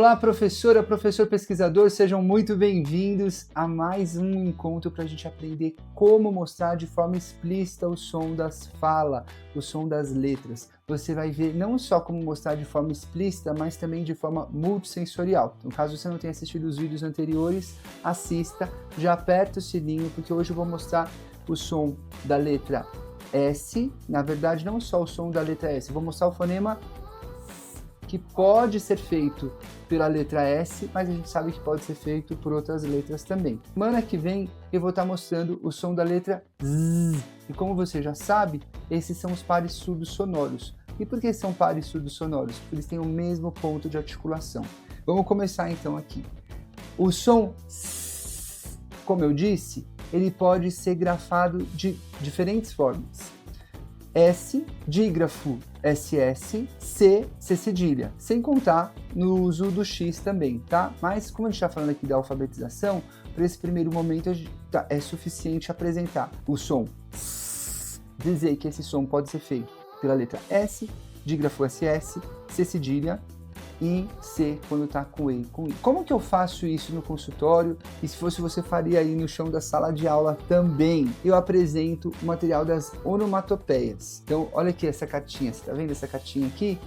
Olá, professora, professor pesquisador, sejam muito bem-vindos a mais um encontro para a gente aprender como mostrar de forma explícita o som das falas, o som das letras. Você vai ver não só como mostrar de forma explícita, mas também de forma multissensorial. Então, caso você não tenha assistido os vídeos anteriores, assista, já aperta o sininho, porque hoje eu vou mostrar o som da letra S, na verdade não só o som da letra S, eu vou mostrar o fonema que pode ser feito pela letra S, mas a gente sabe que pode ser feito por outras letras também. Semana que vem eu vou estar mostrando o som da letra Z, e como você já sabe, esses são os pares surdos sonoros. E por que são pares surdos sonoros? Porque eles têm o mesmo ponto de articulação. Vamos começar então aqui. O som S, como eu disse, ele pode ser grafado de diferentes formas. S, dígrafo SS, C, C cedilha, sem contar no uso do X também, tá? Mas como a gente está falando aqui da alfabetização, para esse primeiro momento é suficiente apresentar o som S, dizer que esse som pode ser feito pela letra S, dígrafo SS, C cedilha e C quando está com E, com I. Como que eu faço isso no consultório? E se fosse você faria aí no chão da sala de aula também? Eu apresento o material das onomatopeias. Então, olha aqui essa cartinha, você está vendo essa cartinha aqui?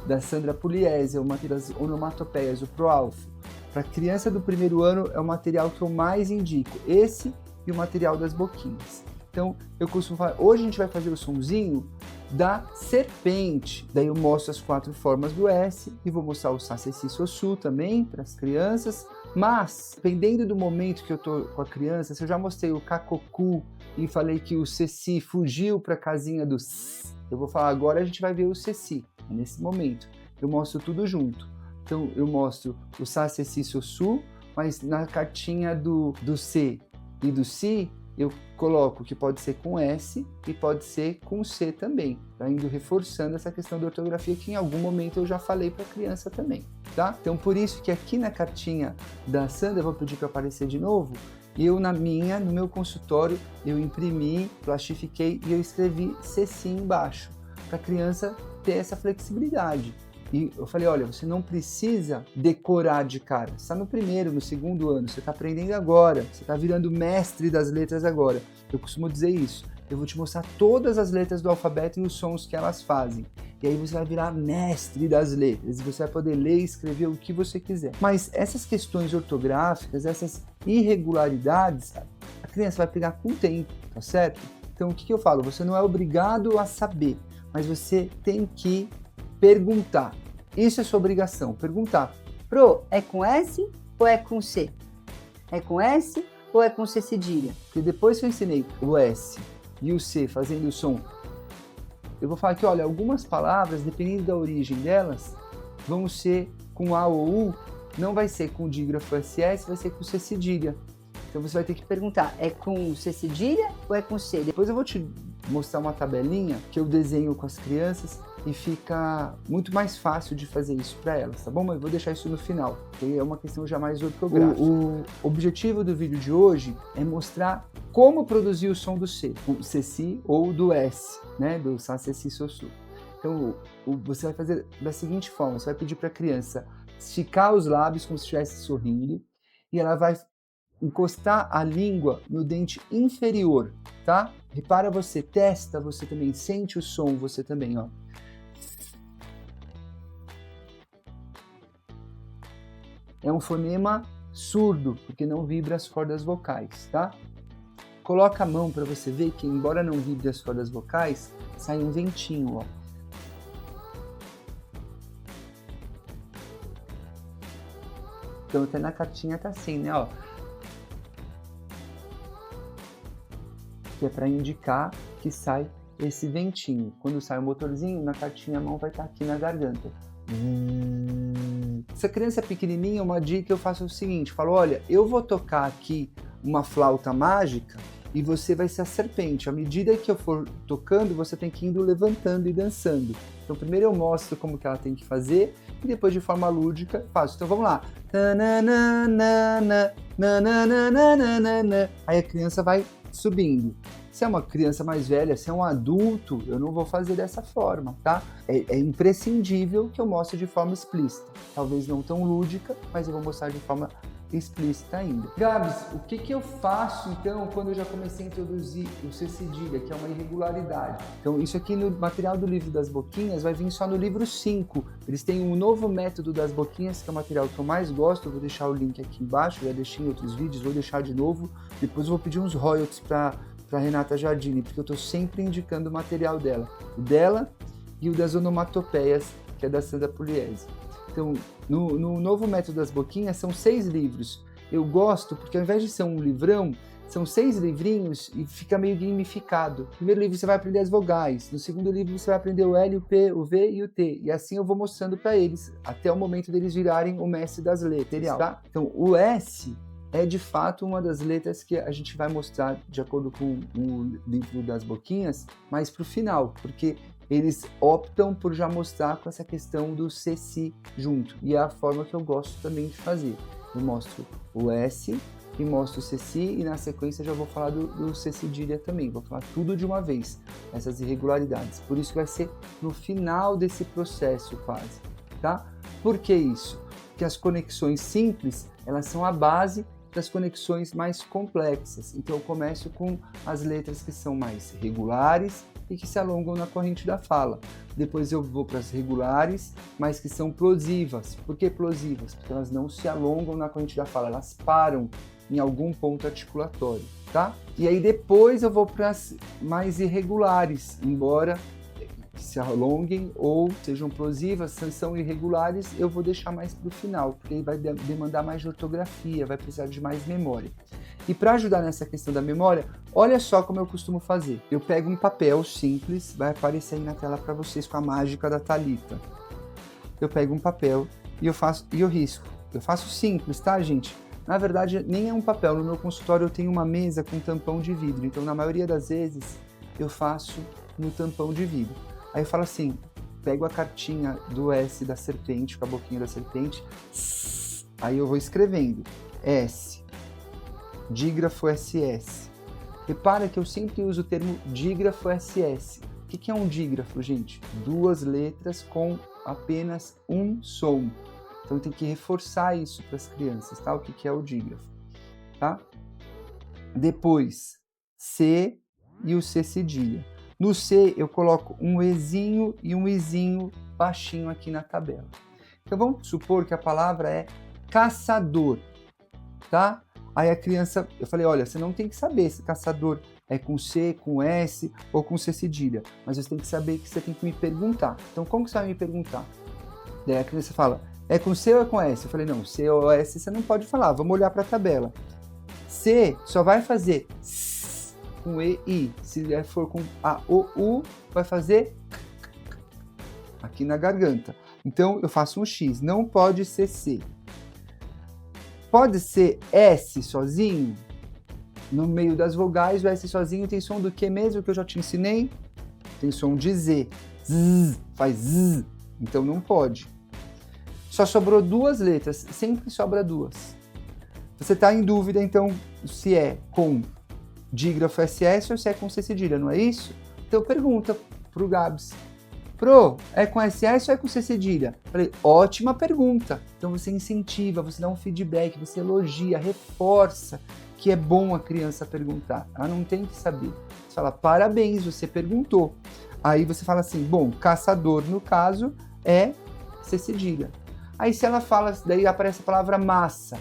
Da Sandra Pugliese, o material das onomatopeias, o ProAlfo. Para criança do primeiro ano é o material que eu mais indico, esse e o material das boquinhas. Então, eu costumo falar, hoje a gente vai fazer o sonzinho da serpente. Daí eu mostro as 4 formas do S e vou mostrar o Sa, Se, Si, So, Su também para as crianças. Mas, dependendo do momento que eu tô com a criança, se eu já mostrei o Kakoku e falei que o Ceci fugiu para a casinha do S, eu vou falar agora a gente vai ver o Ceci. Nesse momento, eu mostro tudo junto. Então, eu mostro o Sa, Se, Si, So, Su, mas na cartinha do C e do Si, eu coloco que pode ser com S e pode ser com C também, tá indo reforçando essa questão da ortografia que em algum momento eu já falei para a criança também, tá? Então por isso que aqui na cartinha da Sandra, eu vou pedir para aparecer de novo, eu no meu consultório, eu imprimi, plastifiquei e eu escrevi Ceci embaixo, para a criança ter essa flexibilidade. E eu falei, olha, você não precisa decorar de cara. Você está no primeiro, no segundo ano, você está aprendendo agora, você está virando mestre das letras agora. Eu costumo dizer isso. Eu vou te mostrar todas as letras do alfabeto e os sons que elas fazem. E aí você vai virar mestre das letras. E você vai poder ler e escrever o que você quiser. Mas essas questões ortográficas, essas irregularidades, a criança vai pegar com o tempo, tá certo? Então o que eu falo? Você não é obrigado a saber, mas você tem que perguntar. Isso é sua obrigação, perguntar. Pro, é com S ou é com C? É com S ou é com C cedilha? Porque depois que eu ensinei o S e o C fazendo o som, eu vou falar que, olha, algumas palavras, dependendo da origem delas, vão ser com A ou U, não vai ser com dígrafo SS, vai ser com C cedilha. Então você vai ter que perguntar, é com C cedilha ou é com C? Depois eu vou te mostrar uma tabelinha que eu desenho com as crianças e fica muito mais fácil de fazer isso para elas, tá bom? Mas eu vou deixar isso no final, porque é uma questão já mais ortográfica. O objetivo do vídeo de hoje é mostrar como produzir o som do C, o Ceci ou do S, né? Do Sa, Se, Si, So, Su. Então, você vai fazer da seguinte forma, você vai pedir para a criança esticar os lábios como se estivesse sorrindo e ela vai encostar a língua no dente inferior, tá? Repara você, testa você também, sente o som você também, ó. É um fonema surdo, porque não vibra as cordas vocais, tá? Coloca a mão para você ver que, embora não vibre as cordas vocais, sai um ventinho, ó. Então até na cartinha tá assim, né, ó. Que é para indicar que sai esse ventinho. Quando sai o motorzinho, na cartinha a mão vai estar aqui na garganta. Se a criança é pequenininha, uma dica eu faço o seguinte, falo, olha, eu vou tocar aqui uma flauta mágica e você vai ser a serpente. À medida que eu for tocando, você tem que ir indo levantando e dançando. Então primeiro eu mostro como que ela tem que fazer e depois de forma lúdica faço. Então vamos lá. Aí a criança vai subindo. Se é uma criança mais velha, se é um adulto, eu não vou fazer dessa forma, tá? É imprescindível que eu mostre de forma explícita. Talvez não tão lúdica, mas eu vou mostrar de forma explícita ainda. Gabs, o que eu faço então quando eu já comecei a introduzir o C cedilha, que é uma irregularidade? Então isso aqui no material do livro das boquinhas vai vir só no livro 5. Eles têm um novo método das boquinhas, que é o material que eu mais gosto. Eu vou deixar o link aqui embaixo, já deixei em outros vídeos, vou deixar de novo. Depois eu vou pedir uns royalties para Renata Giardini, porque eu estou sempre indicando o material dela. O dela e o das onomatopeias, que é da Sandra Pugliese. Então, no novo método das boquinhas, são 6 livros. Eu gosto porque ao invés de ser um livrão, são 6 livrinhos e fica meio gamificado. No primeiro livro você vai aprender as vogais, no segundo livro você vai aprender o L, o P, o V e o T. E assim eu vou mostrando para eles, até o momento deles virarem o mestre das letras, tá? Então, o S é de fato uma das letras que a gente vai mostrar de acordo com o livro das boquinhas, mas para o final, porque eles optam por já mostrar com essa questão do C-Si junto. E é a forma que eu gosto também de fazer. Eu mostro o S e mostro o C-Si e na sequência já vou falar do C cedilha também. Vou falar tudo de uma vez, essas irregularidades. Por isso que vai ser no final desse processo quase, tá? Por que isso? Porque as conexões simples, elas são a base das conexões mais complexas. Então eu começo com as letras que são mais regulares e que se alongam na corrente da fala. Depois eu vou para as regulares, mas que são plosivas. Por que plosivas? Porque elas não se alongam na corrente da fala, elas param em algum ponto articulatório, tá? E aí depois eu vou para as mais irregulares, embora se alonguem ou sejam plosivas, são irregulares, eu vou deixar mais para o final, porque aí vai demandar mais de ortografia, vai precisar de mais memória. E para ajudar nessa questão da memória, olha só como eu costumo fazer. Eu pego um papel simples, vai aparecer aí na tela para vocês com a mágica da Thalita. Eu pego um papel e eu risco. Eu faço simples, tá, gente? Na verdade, nem é um papel. No meu consultório eu tenho uma mesa com tampão de vidro, então na maioria das vezes eu faço no tampão de vidro. Aí eu falo assim, pego a cartinha do S da serpente, com a boquinha da serpente, aí eu vou escrevendo S, dígrafo SS. Repara que eu sempre uso o termo dígrafo SS. O que é um dígrafo, gente? 2 letras com apenas um som. Então tem que reforçar isso para as crianças, tá? O que é o dígrafo, tá? Depois, C e o C cedilha. No C eu coloco um Ezinho e um Izinho baixinho aqui na tabela. Então vamos supor que a palavra é caçador, tá? Aí a criança, eu falei, olha, você não tem que saber se caçador é com C, com S ou com C cedilha, mas você tem que saber que você tem que me perguntar. Então como que você vai me perguntar? Daí a criança fala, é com C ou é com S? Eu falei, não, C ou S você não pode falar, vamos olhar para a tabela. C só vai fazer S com E, I. Se for com A, O, U, vai fazer aqui na garganta. Então eu faço um X, não pode ser C. Pode ser S sozinho? No meio das vogais, o S sozinho tem som do que mesmo que eu já te ensinei? Tem som de Z. Z, faz Z. Então não pode. Só sobrou 2 letras, sempre sobra 2. Você está em dúvida, então, se é com dígrafo SS ou se é com C cedilha, não é isso? Então pergunta pro Gabs. Pro, é com SS ou é com C cedilha? Falei, ótima pergunta. Então você incentiva, você dá um feedback, você elogia, reforça que é bom a criança perguntar. Ela não tem que saber. Você fala, parabéns, você perguntou. Aí você fala assim, bom, caçador, no caso, é C cedilha. Aí se ela fala, daí aparece a palavra massa.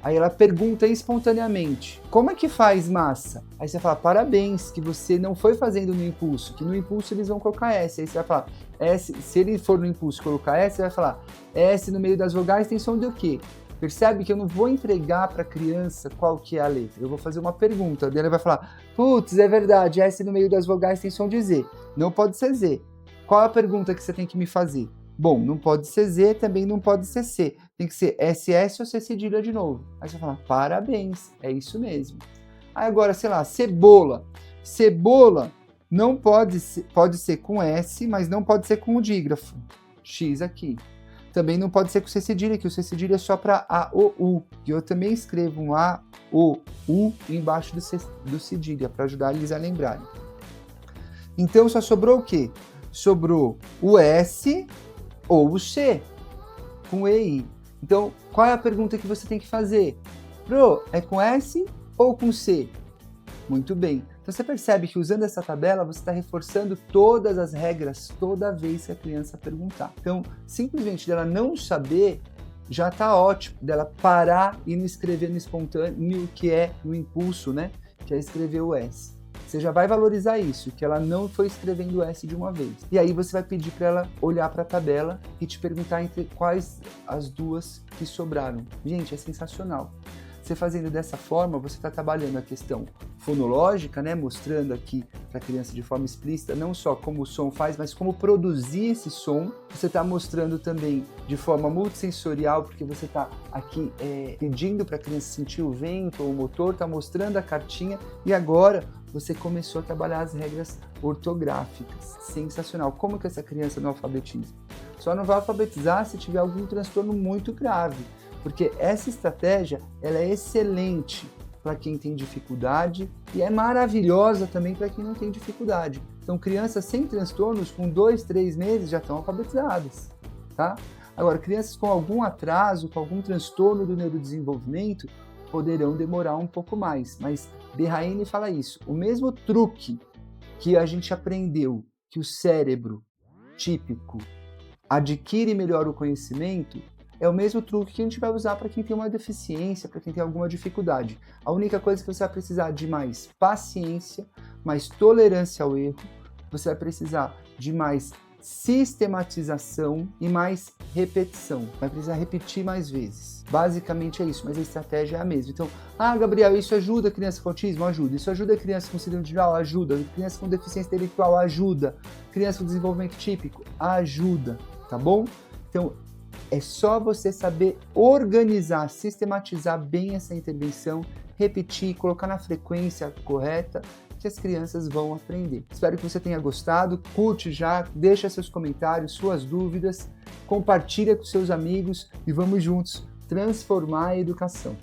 Aí ela pergunta espontaneamente, como é que faz massa? Aí você fala, parabéns, que você não foi fazendo no impulso, que no impulso eles vão colocar S. Aí você vai falar, S, se ele for no impulso colocar S, você vai falar, S no meio das vogais tem som do quê? Percebe que eu não vou entregar para a criança qual que é a letra, eu vou fazer uma pergunta, daí ela vai falar, putz, é verdade, S no meio das vogais tem som de Z, não pode ser Z. Qual é a pergunta que você tem que me fazer? Bom, não pode ser Z, também não pode ser C. Tem que ser SS ou C cedilha de novo. Aí você fala, parabéns, é isso mesmo. Aí agora, sei lá, cebola. Cebola não pode ser com S, mas não pode ser com o dígrafo. X aqui. Também não pode ser com C cedilha, que o C cedilha é só para A, O, U. E eu também escrevo um A, O, U embaixo do cedilha, para ajudar eles a lembrarem. Então só sobrou o quê? Sobrou o S ou o C, com E e I. Então, qual é a pergunta que você tem que fazer? Pro, é com S ou com C? Muito bem. Então você percebe que usando essa tabela, você está reforçando todas as regras toda vez que a criança perguntar. Então, simplesmente dela não saber, já está ótimo. Dela parar e não escrever no espontâneo, que é no impulso, né? Que é escrever o S. Você já vai valorizar isso, que ela não foi escrevendo o S de uma vez. E aí você vai pedir para ela olhar para a tabela e te perguntar entre quais as duas que sobraram. Gente, é sensacional. Você fazendo dessa forma, você está trabalhando a questão fonológica, né? Mostrando aqui para a criança de forma explícita, não só como o som faz, mas como produzir esse som. Você está mostrando também de forma multissensorial, porque você está aqui pedindo para a criança sentir o vento ou o motor, está mostrando a cartinha, e agora você começou a trabalhar as regras ortográficas. Sensacional. Como que essa criança não alfabetiza? Só não vai alfabetizar se tiver algum transtorno muito grave, porque essa estratégia ela é excelente para quem tem dificuldade e é maravilhosa também para quem não tem dificuldade. Então, crianças sem transtornos, com 2, 3 meses, já estão alfabetizadas, tá? Agora, crianças com algum atraso, com algum transtorno do neurodesenvolvimento, poderão demorar um pouco mais, mas Berraine fala isso. O mesmo truque que a gente aprendeu que o cérebro típico adquire melhor o conhecimento, é o mesmo truque que a gente vai usar para quem tem uma deficiência, para quem tem alguma dificuldade. A única coisa que você vai precisar de mais paciência, mais tolerância ao erro, você vai precisar de mais sistematização e mais repetição. Vai precisar repetir mais vezes. Basicamente é isso, mas a estratégia é a mesma. Então, Gabriel, isso ajuda a criança com autismo? Ajuda. Isso ajuda a criança com síndrome de Down? Ajuda. Criança com deficiência intelectual? Ajuda. Criança com desenvolvimento típico? Ajuda. Tá bom? Então, é só você saber organizar, sistematizar bem essa intervenção, repetir, colocar na frequência correta, que as crianças vão aprender. Espero que você tenha gostado, curte já, deixa seus comentários, suas dúvidas, compartilha com seus amigos e vamos juntos transformar a educação.